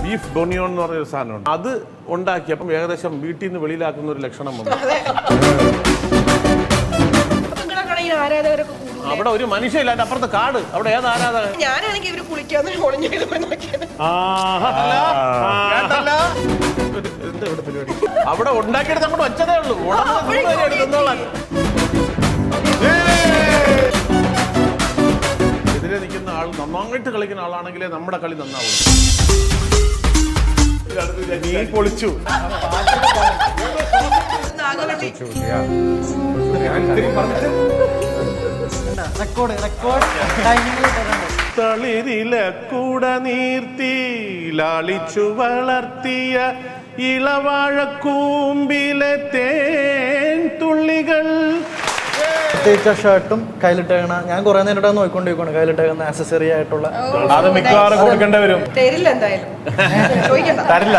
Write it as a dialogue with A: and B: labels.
A: Beef ബൊണിയോൺ എന്ന് പറഞ്ഞൊരു സാധനമുണ്ട്. അത് ഉണ്ടാക്കിയപ്പം ഏകദേശം വീട്ടിൽ നിന്ന് വെളിയിലാക്കുന്ന ഒരു ലക്ഷണം വന്നു. അവിടെ ഒരു മനുഷ്യല്ല, അതിന്റെ അപ്പുറത്ത് കാട്. അവിടെ ഏത് ആരാധകൻ?
B: ഞാനാണെങ്കിൽ ഇവര് കുളിക്കാന്ന്
A: അവിടെ ഉണ്ടാക്കിയെടുത്ത് അങ്ങോട്ട് വെച്ചതേ ഉള്ളൂ. എതിരെ നിൽക്കുന്ന ആൾ നന്നായിട്ട് കളിക്കുന്ന ആളാണെങ്കിലേ നമ്മുടെ കളി നന്നാവും. നീ പൊളിച്ചു. തളിരിലെ കൂട നീർത്തി ലാളിച്ചു വളർത്തിയ ഇളവാഴക്കൂമ്പിലെ തേൻ തുള്ളികൾ.
C: പ്രത്യേകിച്ച് ഷർട്ടും കയ്യിലിട്ടേക്കണ ഞാൻ കുറെ നേരിട്ട് നോക്കിക്കൊണ്ടിരിക്കണം. കയ്യിലിട്ടേക്കുന്ന ആക്സസറി ആയിട്ടുള്ള
A: അത് മിക്കവാറും കൊടുക്കേണ്ടി വരും.
B: തരില്ല, എന്തായാലും
A: തരില്ല.